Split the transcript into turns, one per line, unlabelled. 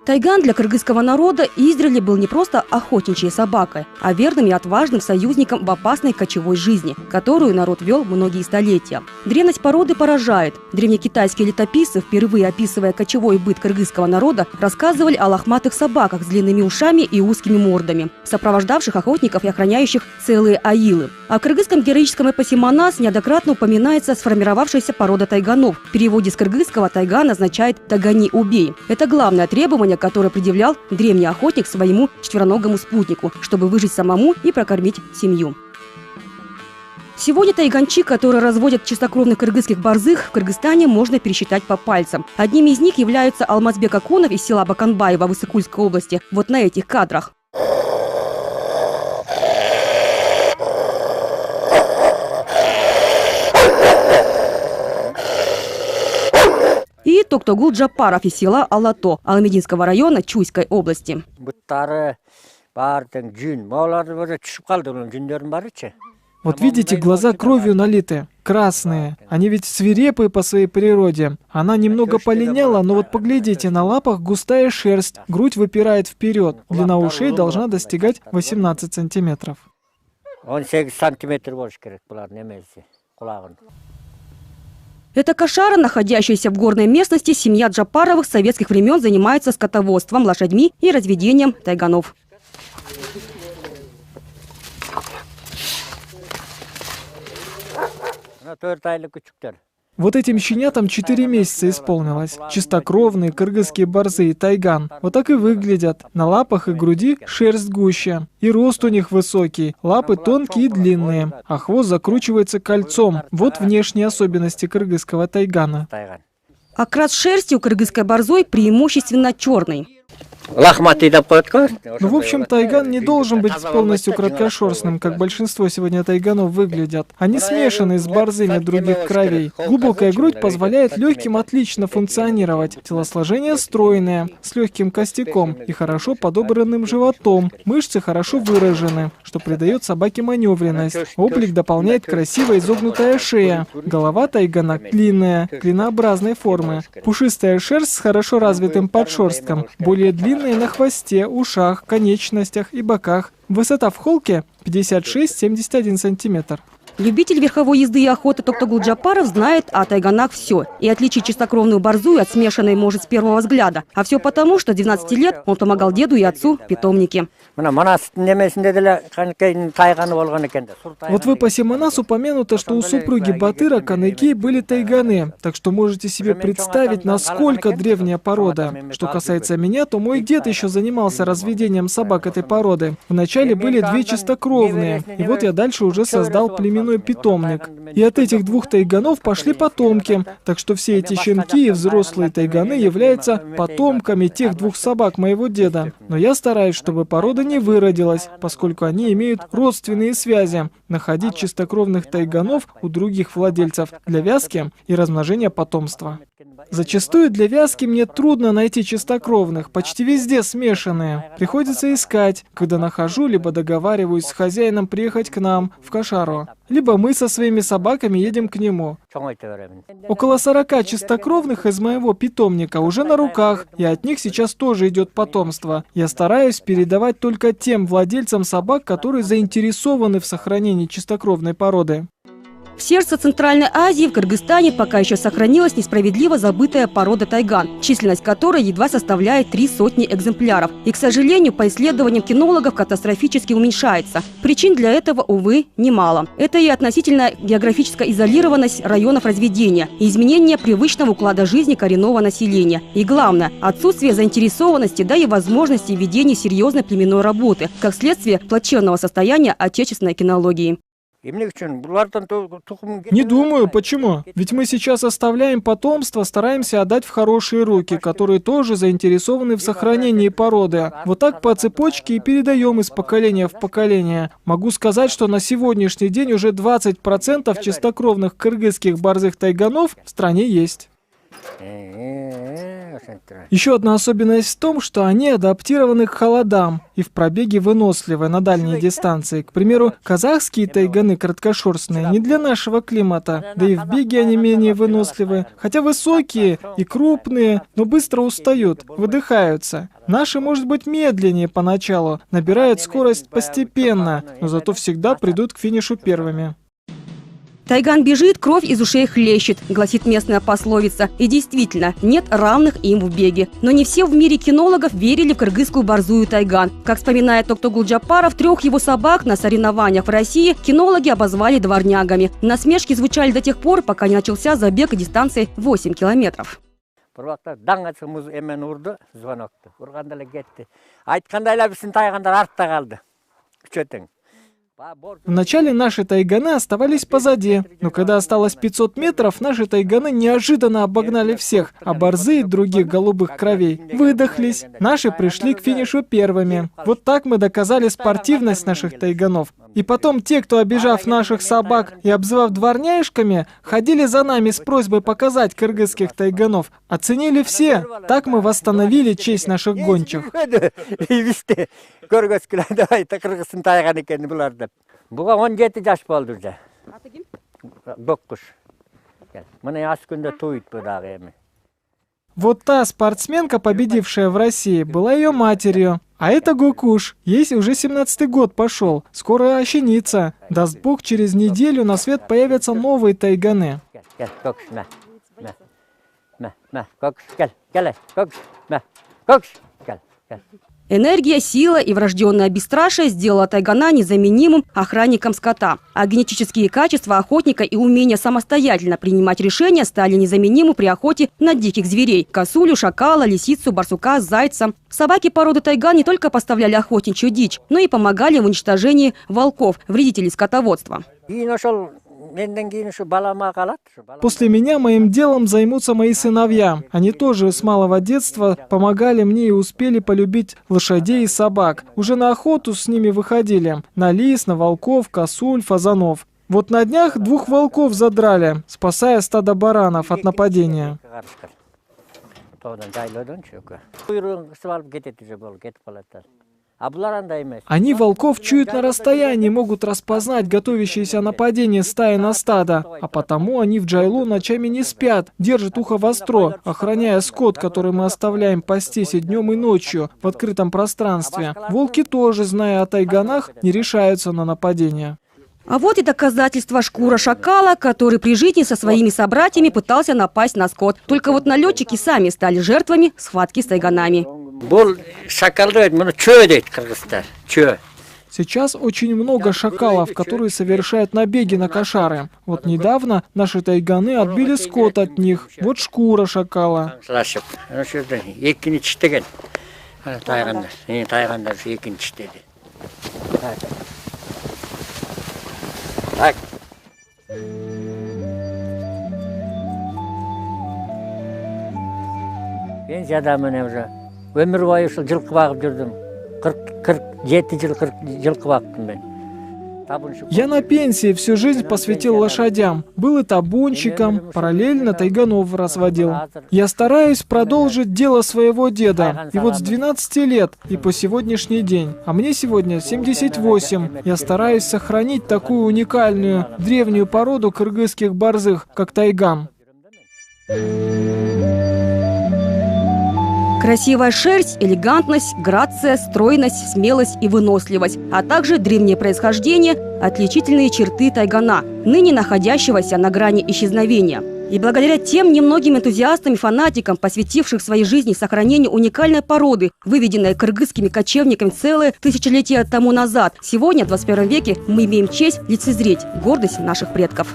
Тайган для кыргызского народа издревле был не просто охотничьей собакой, а верным и отважным союзником в опасной кочевой жизни, которую народ вел многие столетия. Древность породы поражает. Древнекитайские летописцы, впервые описывая кочевой быт кыргызского народа, рассказывали о лохматых собаках с длинными ушами и узкими мордами, сопровождавших охотников и охраняющих целые аилы. А в кыргызском героическом эпосе «Манас» неоднократно упоминается сформировавшаяся порода тайганов. В переводе с кыргызского «тайган» означает «тагани, убей». Это главное требование, которое предъявлял древний охотник своему четвероногому спутнику, чтобы выжить самому и прокормить семью. Сегодня тайганчи, которые разводят чистокровных кыргызских борзых, в Кыргызстане можно пересчитать по пальцам. Одними из них являются Алмазбек Акунов из села Баканбаева в Иссык-Кульской области. Вот на этих кадрах. И Токтогул Джапаров из села Алато Алмединского района Чуйской области.
Вот видите, глаза кровью налиты, красные. Они ведь свирепые по своей природе. Она немного полиняла, но вот поглядите, на лапах густая шерсть, грудь выпирает вперед. Длина ушей должна достигать 18 сантиметров.
Это кошара, находящаяся в горной местности. Семья Джапаровых с советских времен занимается скотоводством, лошадьми и разведением тайганов.
Вот этим щенятам 4 месяца исполнилось. Чистокровные кыргызские борзы и тайган. Вот так и выглядят. На лапах и груди шерсть гуще. И рост у них высокий. Лапы тонкие и длинные. А хвост закручивается кольцом. Вот внешние особенности кыргызского тайгана.
Окрас шерсти у кыргызской борзой преимущественно черный.
Ну, в общем, тайган не должен быть полностью краткошерстным, как большинство сегодня тайганов выглядят. Они смешаны с борзыми других кровей. Глубокая грудь позволяет легким отлично функционировать. Телосложение стройное, с легким костяком и хорошо подобранным животом. Мышцы хорошо выражены, что придает собаке маневренность. Облик дополняет красиво изогнутая шея. Голова тайгана длинная, клинообразной формы. Пушистая шерсть с хорошо развитым подшерстком, более длинная на хвосте, ушах, конечностях и боках. Высота в холке 56-71 сантиметр.
Любитель верховой езды и охоты Токтогул Джапаров знает о тайганах все. И отличить чистокровную борзую от смешанной может с первого взгляда. А все потому, что с 12 лет он помогал деду и отцу в питомнике.
Вот в эпосе Манас упомянуто, что у супруги Батыра Каныкей были тайганы. Так что можете себе представить, насколько древняя порода. Что касается меня, то мой дед еще занимался разведением собак этой породы. Вначале были 2 чистокровные. И вот я дальше уже создал племенной питомник. И от этих 2 тайганов пошли потомки. Так что все эти щенки и взрослые тайганы являются потомками тех 2 собак моего деда. Но я стараюсь, чтобы порода не выродилась, поскольку они имеют родственные связи. Находить чистокровных тайганов у других владельцев для вязки и размножения потомства. Зачастую для вязки мне трудно найти чистокровных, почти везде смешанные. Приходится искать. Когда нахожу, либо договариваюсь с хозяином приехать к нам, в кошару, либо мы со своими собаками едем к нему. Около 40 чистокровных из моего питомника уже на руках, и от них сейчас тоже идет потомство. Я стараюсь передавать только тем владельцам собак, которые заинтересованы в сохранении чистокровной породы.
В сердце Центральной Азии, в Кыргызстане, пока еще сохранилась несправедливо забытая порода тайган, численность которой едва составляет 300 экземпляров. И, к сожалению, по исследованиям кинологов катастрофически уменьшается. Причин для этого, увы, немало. Это и относительная географическая изолированность районов разведения, и изменение привычного уклада жизни коренного населения. И главное, отсутствие заинтересованности, да и возможности ведения серьезной племенной работы, как следствие плачевного состояния отечественной кинологии.
Не думаю, почему? Ведь мы сейчас оставляем потомство, стараемся отдать в хорошие руки, которые тоже заинтересованы в сохранении породы. Вот так по цепочке и передаем из поколения в поколение. Могу сказать, что на сегодняшний день уже 20% чистокровных кыргызских борзых тайганов в стране есть. Еще одна особенность в том, что они адаптированы к холодам и в пробеге выносливы на дальние дистанции. К примеру, казахские тайганы краткошерстные не для нашего климата, да и в беге они менее выносливы, хотя высокие и крупные, но быстро устают, выдыхаются. Наши, может быть, медленнее поначалу, набирают скорость постепенно, но зато всегда придут к финишу первыми.
«Тайган бежит, кровь из ушей хлещет», гласит местная пословица. И действительно, нет равных им в беге. Но не все в мире кинологов верили в кыргызскую борзую тайган. Как вспоминает Токтогул Джапаров, 3 его собак на соревнованиях в России кинологи обозвали дворнягами. Насмешки звучали до тех пор, пока не начался забег дистанцией 8 километров.
Вначале наши тайганы оставались позади, но когда осталось 500 метров, наши тайганы неожиданно обогнали всех, а борзые других голубых кровей выдохлись. Наши пришли к финишу первыми. Вот так мы доказали спортивность наших тайганов. И потом те, кто, обижав наших собак и обзывав дворняишками, ходили за нами с просьбой показать кыргызских тайганов. Оценили все. Так мы восстановили честь наших гончих.
Буга 17 жаш болду уже. 9. Мына аз күндө туйт бу дагы эми.
Вот та спортсменка, победившая в России, была ее матерью. А это Гукуш. Ей уже 17-й год пошел. Скоро ощенится. Даст Бог, через неделю на свет появятся новые тайганы.
Энергия, сила и врожденное бесстрашие сделала тайгана незаменимым охранником скота. А генетические качества охотника и умение самостоятельно принимать решения стали незаменимы при охоте на диких зверей – косулю, шакала, лисицу, барсука, зайца. Собаки породы тайган не только поставляли охотничью дичь, но и помогали в уничтожении волков, вредителей скотоводства.
После меня моим делом займутся мои сыновья. Они тоже с малого детства помогали мне и успели полюбить лошадей и собак. Уже на охоту с ними выходили. На лис, на волков, косуль, фазанов. Вот на днях 2 волков задрали, спасая стадо баранов от нападения. Они волков чуют на расстоянии, могут распознать готовящееся нападение стаи на стадо. А потому они в Джайлу ночами не спят, держат ухо востро, охраняя скот, который мы оставляем пастись и днем, и ночью в открытом пространстве. Волки тоже, зная о тайганах, не решаются на нападение.
А вот и доказательство: шкура шакала, который при жизни со своими собратьями пытался напасть на скот. Только вот налетчики сами стали жертвами схватки с тайганами.
Сейчас очень много шакалов, которые совершают набеги на кошары. Вот недавно наши тайганы отбили скот от них. Вот шкура шакала.
Так. Мен жадамын уже. Өмір бойы ушул жылқы багып жүрдүм. 47 жыл жылқы бактым мен.
Я на пенсии всю жизнь посвятил лошадям. Был и табунщиком, параллельно тайганов разводил. Я стараюсь продолжить дело своего деда. И вот с 12 лет и по сегодняшний день, а мне сегодня 78, я стараюсь сохранить такую уникальную древнюю породу кыргызских борзых, как тайган.
Красивая шерсть, элегантность, грация, стройность, смелость и выносливость, а также древнее происхождение – отличительные черты тайгана, ныне находящегося на грани исчезновения. И благодаря тем немногим энтузиастам и фанатикам, посвятивших своей жизни сохранению уникальной породы, выведенной кыргызскими кочевниками целое тысячелетие тому назад, сегодня, в 21 веке, мы имеем честь лицезреть гордость наших предков.